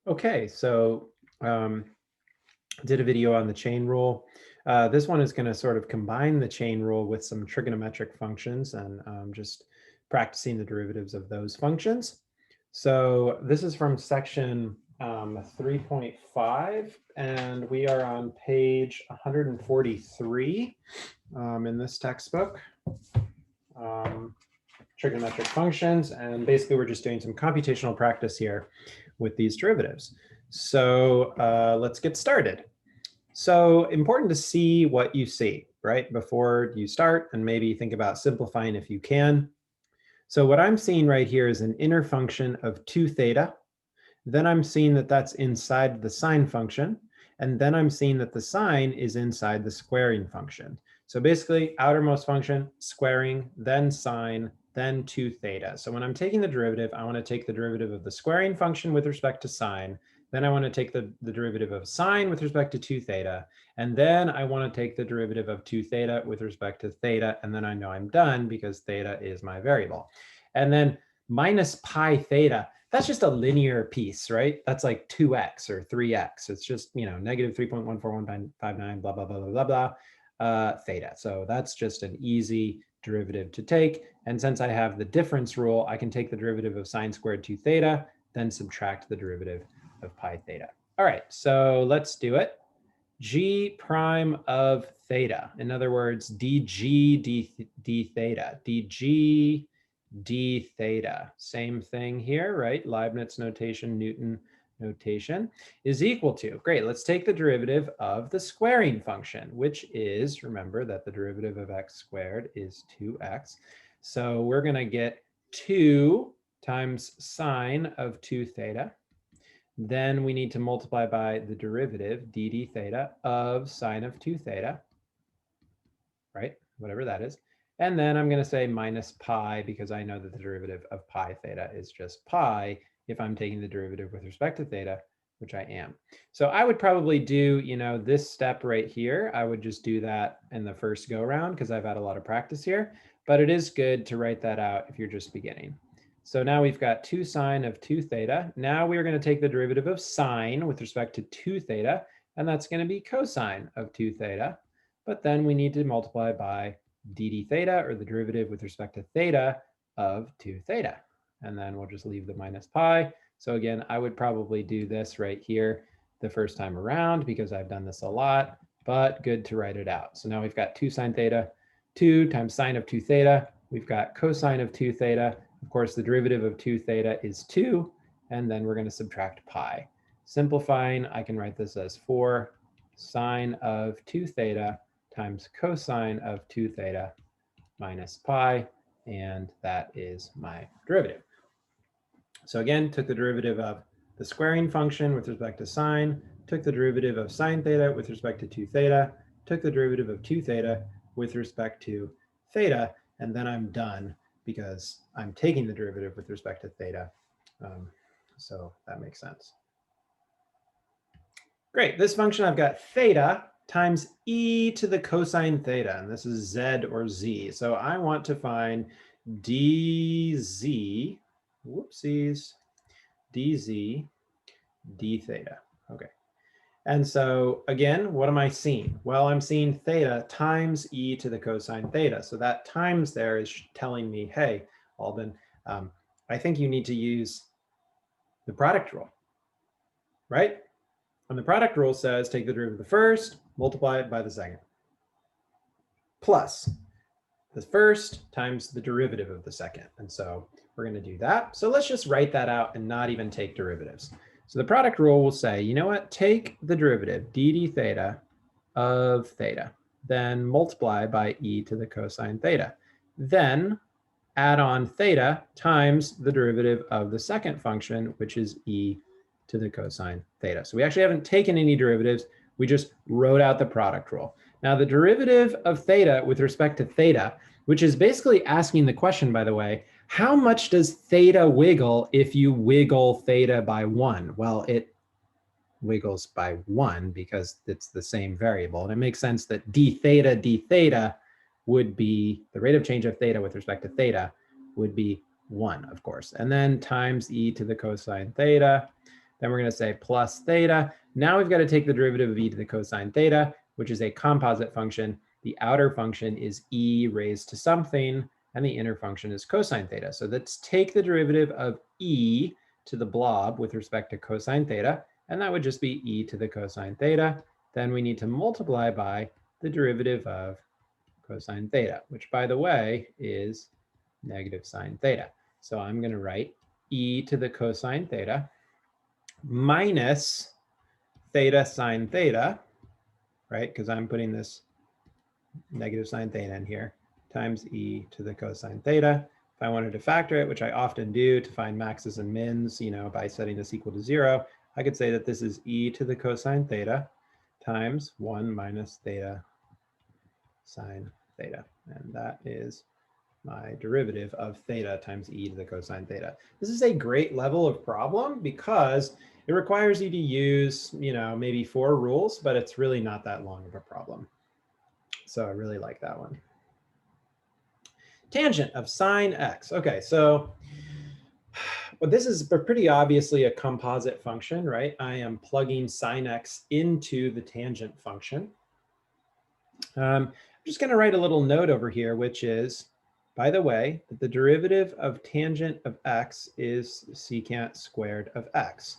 Okay, so did a video on the chain rule. This one is going to sort of combine the chain rule with some trigonometric functions and just practicing the derivatives of those functions. So this is from section 3.5, and we are on page 143 in this textbook. Trigonometric functions, and basically we're just doing some computational practice here with these derivatives. So let's get started. So important to see what you see, right, before you start, and maybe think about simplifying if you can. So what I'm seeing right here is an inner function of 2 theta. Then I'm seeing that that's inside the sine function. And then I'm seeing that the sine is inside the squaring function. So basically, outermost function, squaring, then sine, then 2 theta. So when I'm taking the derivative, I want to take the derivative of the squaring function with respect to sine. Then I want to take the derivative of sine with respect to 2 theta. And then I want to take the derivative of 2 theta with respect to theta. And then I know I'm done because theta is my variable. And then minus pi theta, that's just a linear piece, right? That's like 2x or 3x. It's just, negative 3.14159, blah, blah, blah, blah, blah, blah, theta. So that's just an easy derivative to take. And since I have the difference rule, I can take the derivative of sine squared 2 theta, then subtract the derivative of pi theta. All right, so let's do it. G prime of theta. In other words, dg d theta. dg d theta. Same thing here, right? Leibniz notation, Newton notation is equal to. Great, let's take the derivative of the squaring function, which is, remember that the derivative of x squared is 2x. So we're going to get 2 times sine of 2 theta. Then we need to multiply by the derivative, d theta, of sine of 2 theta, right? Whatever that is. And then I'm going to say minus pi, because I know that the derivative of pi theta is just pi if I'm taking the derivative with respect to theta, which I am. So I would probably do, this step right here. I would just do that in the first go round because I've had a lot of practice here. But it is good to write that out if you're just beginning. So now we've got 2 sine of 2 theta. Now we're going to take the derivative of sine with respect to 2 theta, and that's going to be cosine of 2 theta. But then we need to multiply by d theta, or the derivative with respect to theta of 2 theta. And then we'll just leave the minus pi. So again, I would probably do this right here the first time around because I've done this a lot, but good to write it out. So now we've got 2 sine theta, 2 times sine of 2 theta. We've got cosine of 2 theta. Of course, the derivative of 2 theta is 2, and then we're going to subtract pi. Simplifying, I can write this as 4 sine of 2 theta times cosine of 2 theta minus pi, and that is my derivative. So again, took the derivative of the squaring function with respect to sine, took the derivative of sine theta with respect to 2 theta, took the derivative of 2 theta with respect to theta, and then I'm done because I'm taking the derivative with respect to theta. So that makes sense. Great, this function I've got theta times e to the cosine theta, and this is z or z. So I want to find dz, whoopsies, dz d theta. Okay. And so again, what am I seeing? Well, I'm seeing theta times e to the cosine theta. So that times there is telling me, hey, Alban, I think you need to use the product rule, right? And the product rule says take the derivative of the first, multiply it by the second, plus the first times the derivative of the second. And so we're going to do that. So let's just write that out and not even take derivatives. So the product rule will say, you know what, take the derivative d theta of theta, then multiply by e to the cosine theta. Then add on theta times the derivative of the second function, which is e to the cosine theta. So we actually haven't taken any derivatives. We just wrote out the product rule. Now the derivative of theta with respect to theta, which is basically asking the question, by the way, how much does theta wiggle if you wiggle theta by 1? Well, it wiggles by 1 because it's the same variable. And it makes sense that d theta would be, the rate of change of theta with respect to theta would be 1, of course. And then times e to the cosine theta. Then we're going to say plus theta. Now we've got to take the derivative of e to the cosine theta, which is a composite function. The outer function is e raised to something, and the inner function is cosine theta. So let's take the derivative of e to the blob with respect to cosine theta, and that would just be e to the cosine theta. Then we need to multiply by the derivative of cosine theta, which, by the way, is negative sine theta. So I'm going to write e to the cosine theta minus theta sine theta, right? Because I'm putting this negative sine theta in here, times e to the cosine theta. If I wanted to factor it, which I often do to find maxes and mins, by setting this equal to 0, I could say that this is e to the cosine theta times 1 minus theta sine theta. And that is my derivative of theta times e to the cosine theta. This is a great level of problem because it requires you to use, maybe 4 rules, but it's really not that long of a problem. So I really like that one. Tangent of sine x. Okay, so this is pretty obviously a composite function, right? I am plugging sine x into the tangent function. I'm just going to write a little note over here, which is, by the way, that the derivative of tangent of x is secant squared of x.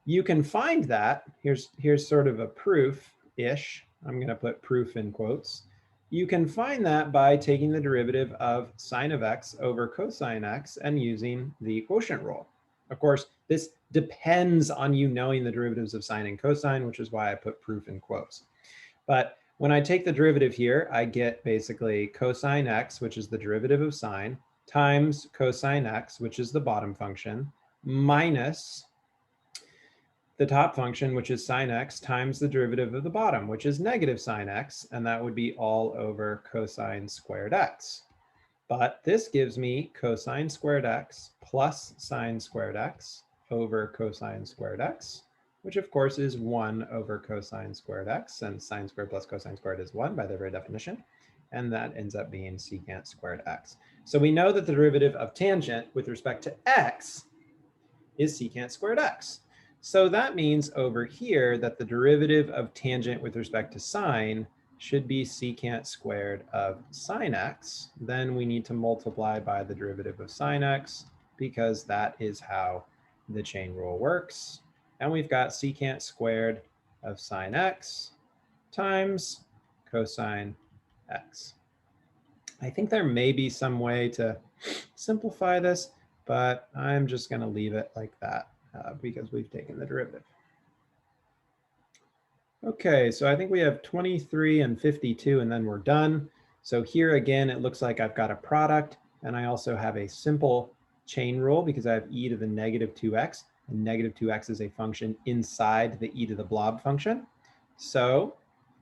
You can find that, here's sort of a proof-ish. I'm going to put proof in quotes. You can find that by taking the derivative of sine of x over cosine x and using the quotient rule. Of course, this depends on you knowing the derivatives of sine and cosine, which is why I put proof in quotes. But when I take the derivative here, I get basically cosine x, which is the derivative of sine, times cosine x, which is the bottom function, minus the top function, which is sine x, times the derivative of the bottom, which is negative sine x, and that would be all over cosine squared x. But this gives me cosine squared x plus sine squared x over cosine squared x, which of course is 1 over cosine squared x, and sine squared plus cosine squared is 1 by their very definition, and that ends up being secant squared x. So we know that the derivative of tangent with respect to x is secant squared x. So that means over here that the derivative of tangent with respect to sine should be secant squared of sine x. Then we need to multiply by the derivative of sine x because that is how the chain rule works. And we've got secant squared of sine x times cosine x. I think there may be some way to simplify this, but I'm just going to leave it like that because we've taken the derivative. Okay, so I think we have 23 and 52, and then we're done. So here again, it looks like I've got a product, and I also have a simple chain rule because I have e to the negative 2x, and negative 2x is a function inside the e to the blob function. So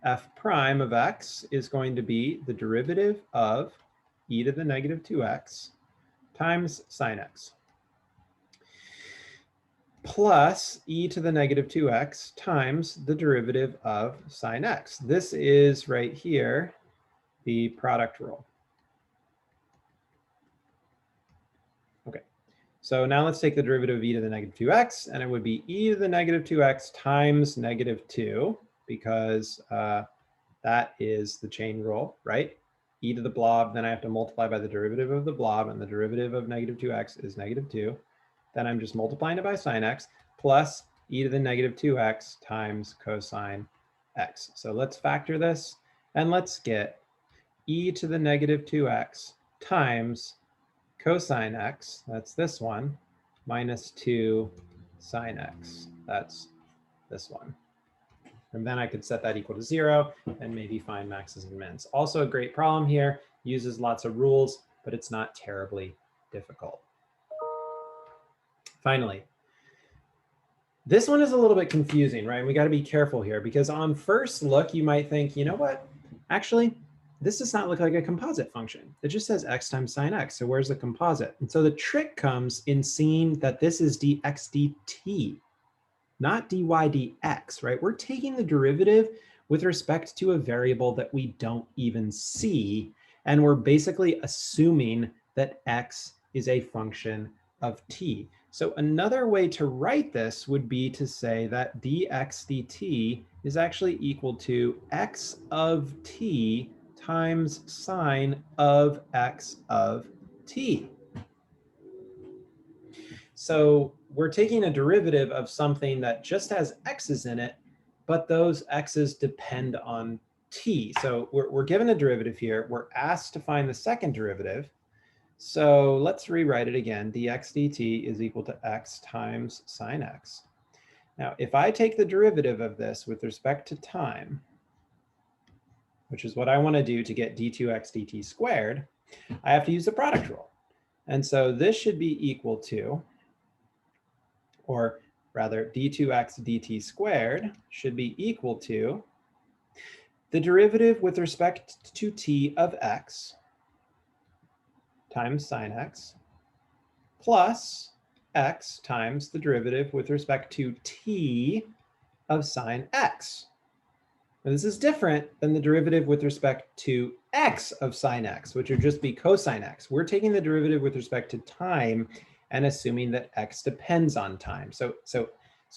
f prime of x is going to be the derivative of e to the negative 2x times sine x plus e to the negative 2x times the derivative of sine x. This is right here, the product rule. Okay, so now let's take the derivative of e to the negative 2x, and it would be e to the negative 2x times negative 2, because that is the chain rule, right? E to the blob, then I have to multiply by the derivative of the blob, and the derivative of negative 2x is negative 2. Then I'm just multiplying it by sine x plus e to the negative 2x times cosine x. So let's factor this, and let's get e to the negative 2x times cosine x, that's this one, minus 2 sine x, that's this one. And then I could set that equal to 0 and maybe find maxes and mins. Also a great problem here, uses lots of rules, but it's not terribly difficult. Finally, this one is a little bit confusing, right? We got to be careful here because on first look, you might think, you know what? Actually, this does not look like a composite function. It just says x times sine x. So where's the composite? And so the trick comes in seeing that this is dx dt, not dy dx, right? We're taking the derivative with respect to a variable that we don't even see. And we're basically assuming that x is a function of t. So another way to write this would be to say that dx dt is actually equal to x of t times sine of x of t. So we're taking a derivative of something that just has x's in it, but those x's depend on t. So we're given a derivative here. We're asked to find the second derivative. So let's rewrite it again. dx dt is equal to x times sine x. Now, if I take the derivative of this with respect to time, which is what I want to do to get d2x dt squared, I have to use the product rule. And so this should be equal to, or rather d2x dt squared should be equal to the derivative with respect to t of x times sine x plus x times the derivative with respect to t of sine x. Now this is different than the derivative with respect to x of sine x, which would just be cosine x. We're taking the derivative with respect to time and assuming that x depends on time. So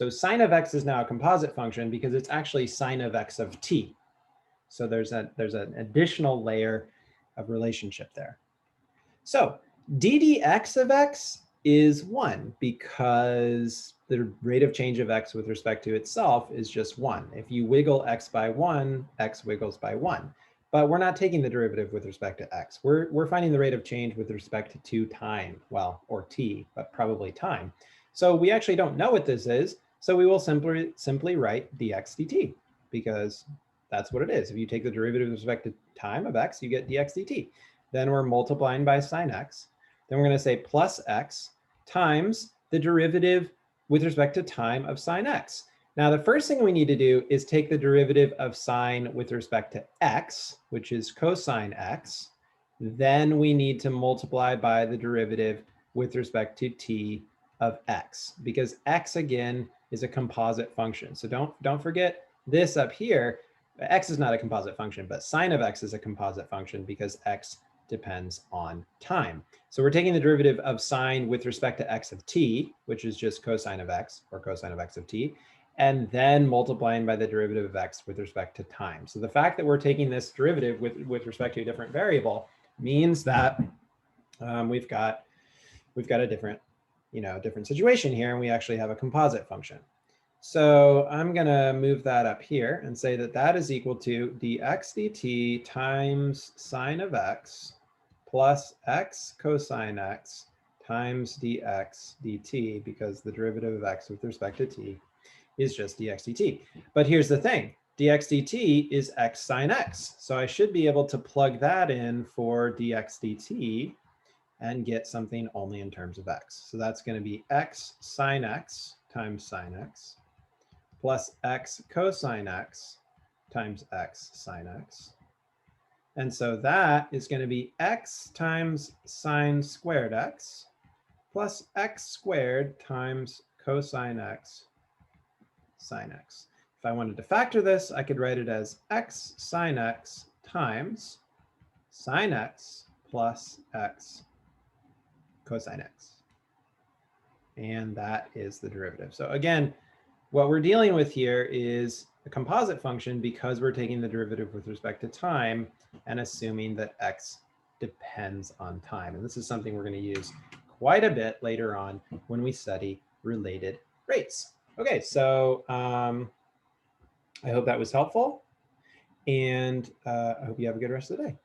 sine of x is now a composite function because it's actually sine of x of t. So there's an additional layer of relationship there. So ddx of x is 1 because the rate of change of x with respect to itself is just 1. If you wiggle x by 1, x wiggles by 1. But we're not taking the derivative with respect to x. We're finding the rate of change with respect to time, well, or t, but probably time. So we actually don't know what this is. So we will simply write dx dt because that's what it is. If you take the derivative with respect to time of x, you get dx dt. Then we're multiplying by sine x. Then we're going to say plus x times the derivative with respect to time of sine x. Now, the first thing we need to do is take the derivative of sine with respect to x, which is cosine x. Then we need to multiply by the derivative with respect to t of x, because x, again, is a composite function. So don't forget this up here. X is not a composite function, but sine of x is a composite function because x depends on time. So we're taking the derivative of sine with respect to x of t, which is just cosine of x, or cosine of x of t, and then multiplying by the derivative of x with respect to time. So the fact that we're taking this derivative with respect to a different variable means that we've got a different situation here, and we actually have a composite function. So I'm going to move that up here and say that that is equal to dx dt times sine of x plus x cosine x times dx dt, because the derivative of x with respect to t is just dx dt. But here's the thing. dx dt is x sine x. So I should be able to plug that in for dx dt and get something only in terms of x. So that's going to be x sine x times sine x plus x cosine x times x sine x. And so that is going to be x times sine squared x plus x squared times cosine x sine x. If I wanted to factor this, I could write it as x sine x times sine x plus x cosine x. And that is the derivative. So again, what we're dealing with here is a composite function because we're taking the derivative with respect to time and assuming that x depends on time. And this is something we're going to use quite a bit later on when we study related rates. Okay, so I hope that was helpful, and I hope you have a good rest of the day.